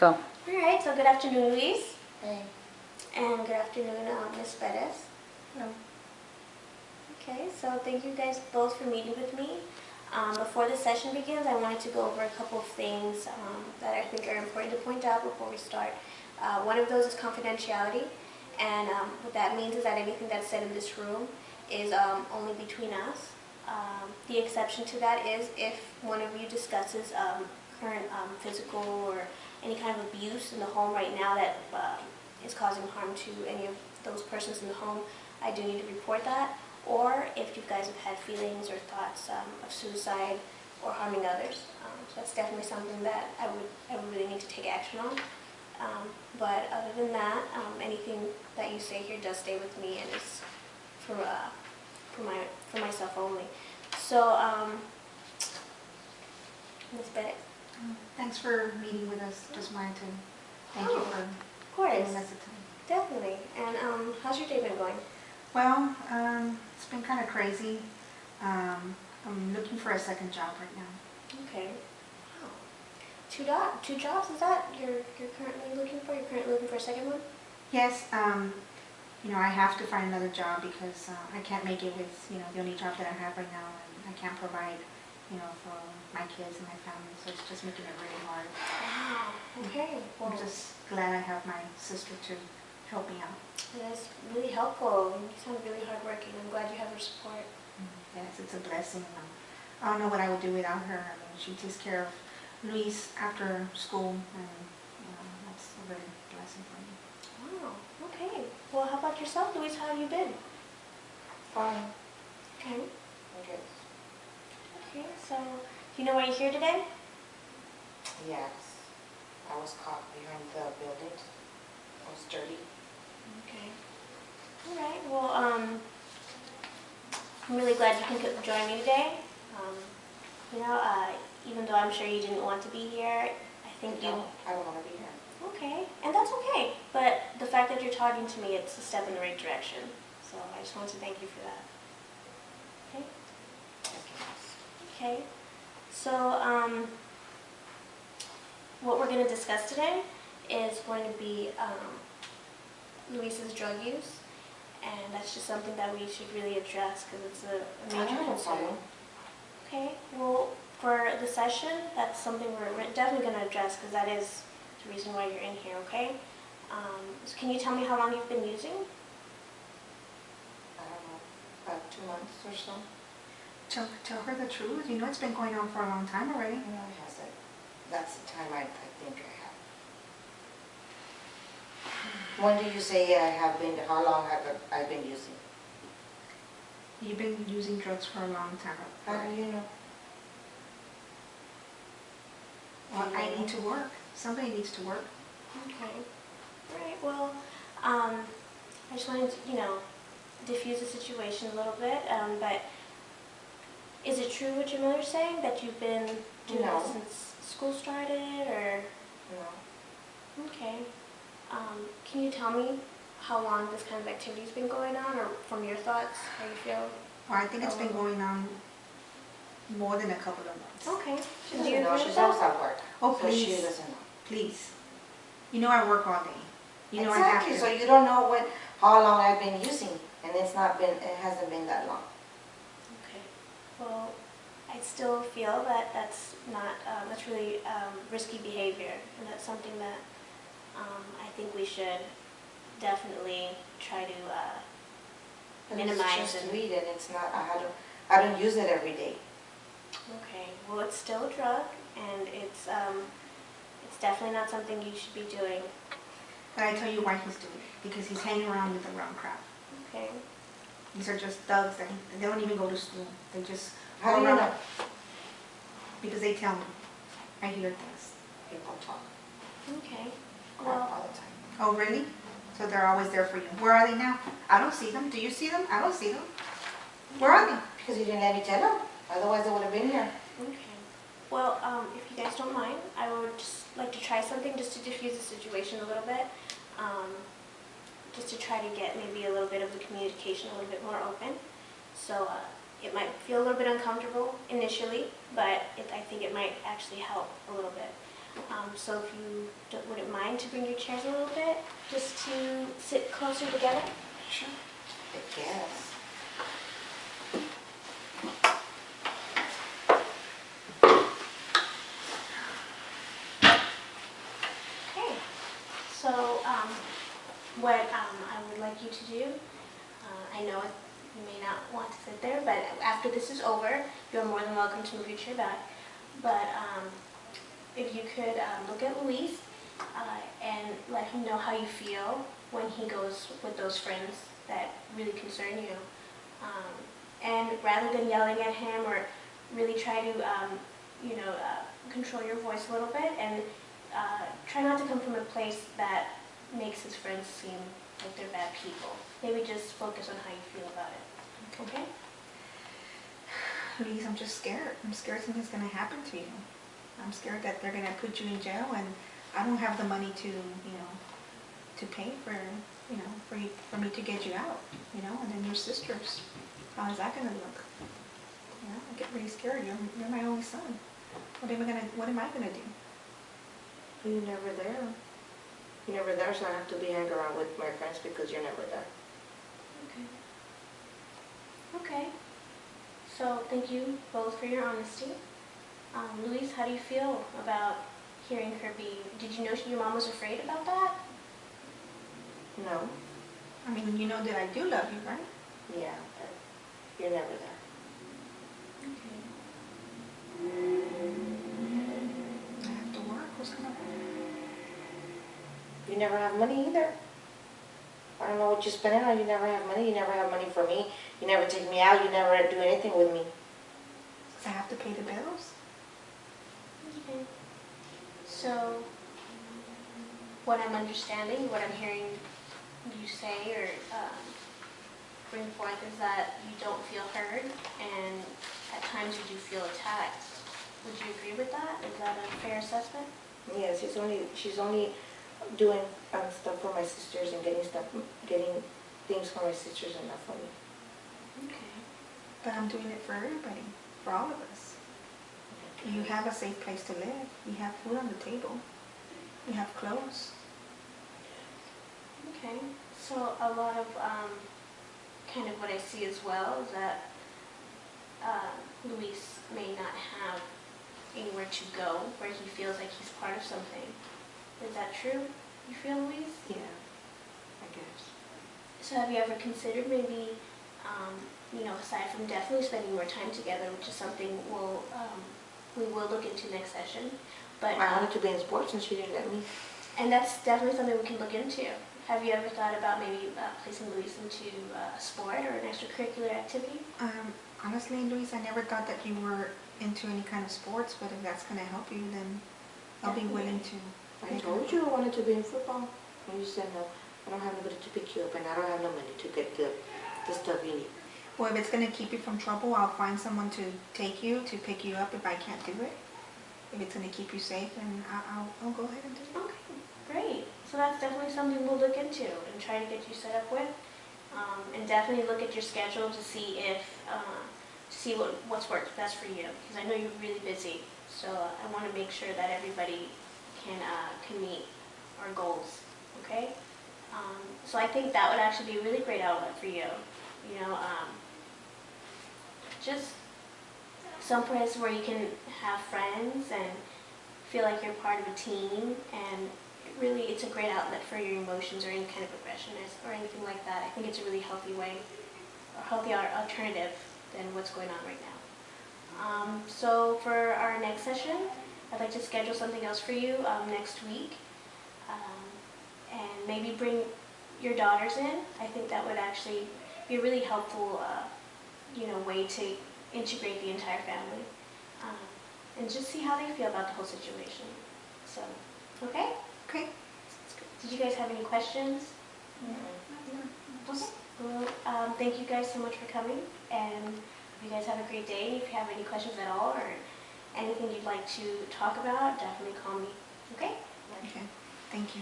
Go. All right, so good afternoon, Luis. Hey. And good afternoon, Ms. Perez. No. Okay, so thank you guys both for meeting with me. Before the session begins, I wanted to go over a couple of things that I think are important to point out before we start. One of those is confidentiality, and what that means is that anything that's said in this room is only between us. The exception to that is if one of you discusses current physical or any kind of abuse in the home right now that is causing harm to any of those persons in the home, I do need to report that. Or if you guys have had feelings or thoughts of suicide or harming others. So that's definitely something that I would really need to take action on. But other than that, anything that you say here does stay with me and is for myself only. So, Ms. Bennett. Thanks for meeting with us. Just wanted to thank you for giving us the time. Definitely. And how's your day been going? Well, it's been kind of crazy. I'm looking for a second job right now. Okay. Wow. Two jobs, is that you're currently looking for? You're currently looking for a second one? Yes, I have to find another job because I can't make it with, the only job that I have right now, and I can't provide, for my kids and my family, so it's just making it really hard. Wow, okay. Well, I'm just glad I have my sister to help me out. That's really helpful. You sound really hardworking. I'm glad you have her support. Yes, it's a blessing. I don't know what I would do without her. I mean, she takes care of Luis after school, and that's a really blessing for me. Wow, okay. Well, how about yourself, Luis? How have you been? Fine. Okay. I guess. Okay, so do you know why you're here today? Yes. I was caught behind the building. It was dirty. Okay. All right. Well, I'm really glad you can join me today. Even though I'm sure you didn't want to be here, I think I don't want to be here. Okay, and that's okay. But the fact that you're talking to me, it's a step in the right direction. So I just want to thank you for that. Okay. Okay. So what we're going to discuss today is going to be Luis's drug use, and that's just something that we should really address because it's a major concern. Okay, well, for the session, that's something we're definitely going to address because that is the reason why you're in here, okay? So can you tell me how long you've been using? I don't know, about 2 months or so. Tell her the truth. It's been going on for a long time already. No, it hasn't. That's the time I think I have. When do you say I have been, how long have I been using? You've been using drugs for a long time. How do you know? Well, I need to work. Somebody needs to work. Okay. All right, well, I just wanted to, diffuse the situation a little bit, but is it true what your mother's saying, that you've been doing this since school started, or? No. Okay. Can you tell me how long this kind of activity has been going on, or from your thoughts, how you feel? Well, I think it's been going on more than a couple of months. Okay. She doesn't know. She's always at work. Oh, so please. she doesn't know. Please. I work all day. I have Exactly. to. So you don't know how long I've been using, and it hasn't been that long. Okay. Well, I still feel that that's not, that's really risky behavior, and that's something that I think we should definitely try to minimize. It's just weed, and it's not. I don't use it every day. Okay. Well, it's still a drug, and it's definitely not something you should be doing. But I tell you why he's doing it. Because he's hanging around with the wrong crowd. Okay. These are just thugs that they don't even go to school. They just How go do you around. know? Because they tell me. I hear things. People talk Okay. crap all the time. Oh, really? So they're always there for you. Where are they now? I don't see them. Do you see them? I don't see them. Where are they? Because you didn't let me tell them. Otherwise, they would have been here. Okay. Well, if you guys don't mind, I would just like to try something just to diffuse the situation a little bit. Just to try to get maybe a little bit of the communication a little bit more open. So it might feel a little bit uncomfortable initially, but I think it might actually help a little bit. So if you wouldn't mind to bring your chairs a little bit, just to sit closer together. Sure. I guess. Okay. So what I would like you to do, I know you may not want to sit there, but after this is over, you're more than welcome to move your chair back. But if you could look at Luis and let him know how you feel when he goes with those friends that really concern you. And rather than yelling at him or really try to, control your voice a little bit, and try not to come from a place that makes his friends seem like they're bad people. Maybe just focus on how you feel about it. Okay? Luis, I'm just scared. I'm scared something's going to happen to you. I'm scared that they're going to put you in jail, and I don't have the money to, to pay for, for me to get you out, and then your sisters. How is that going to look? I get really scared. You're my only son. What am I gonna do? You're never there. You're never there, so I have to be hanging around with my friends because you're never there. Okay. So thank you both for your honesty. Luis, how do you feel about hearing her be? Did you know your mom was afraid about that? No. I mean, you know that I do love you, right? Yeah, but you're never there. Okay. I have to work. What's gonna happen? You never have money either. I don't know what you spend it on. You never have money. You never have money for me. You never take me out. You never do anything with me. I have to pay the bills. Okay. So, what I'm understanding, what I'm hearing you say or bring forth is that you don't feel heard, and at times you do feel attacked. Would you agree with that? Is that a fair assessment? Yes, she's only doing stuff for my sisters and getting things for my sisters and not for me. Okay. But I'm doing it for everybody, for all of us. You have a safe place to live. You have food on the table. You have clothes. Okay. So a lot of kind of what I see as well is that Luis may not have anywhere to go where he feels like he's part of something. Is that true? You feel, Luis? Yeah, I guess. So have you ever considered maybe, aside from definitely spending more time together, which is something we will look into next session, but I wanted to be in sports and she didn't let me. and that's definitely something we can look into. Have you ever thought about maybe placing Luis into a sport or an extracurricular activity? Honestly, Luis, I never thought that you were into any kind of sports, but if that's going to help you, then I'll be willing to. I told you I wanted to be in football. And you said no. I don't have nobody to pick you up and I don't have no money to get the stuff you need. Well, if it's going to keep you from trouble, I'll find someone to take you, to pick you up if I can't do it. If it's going to keep you safe, then I'll go ahead and do it. Okay, great. So that's definitely something we'll look into and try to get you set up with. And definitely look at your schedule to see if, what's worked best for you. Because I know you're really busy, so I want to make sure that everybody can meet our goals, okay? So I think that would actually be a really great outlet for you. Just some place where you can have friends and feel like you're part of a team, and really it's a great outlet for your emotions or any kind of aggression or anything like that. I think it's a really healthy way, or healthy alternative than what's going on right now. So for our next session, I'd like to schedule something else for you next week, and maybe bring your daughters in. I think that would actually be a really helpful way to integrate the entire family, and just see how they feel about the whole situation. So, okay? Okay. Did you guys have any questions? Mm-hmm. Okay. Well, thank you guys so much for coming, and you guys have a great day. And if you have any questions at all or anything you'd like to talk about, definitely call me. Okay? Okay. Thank you.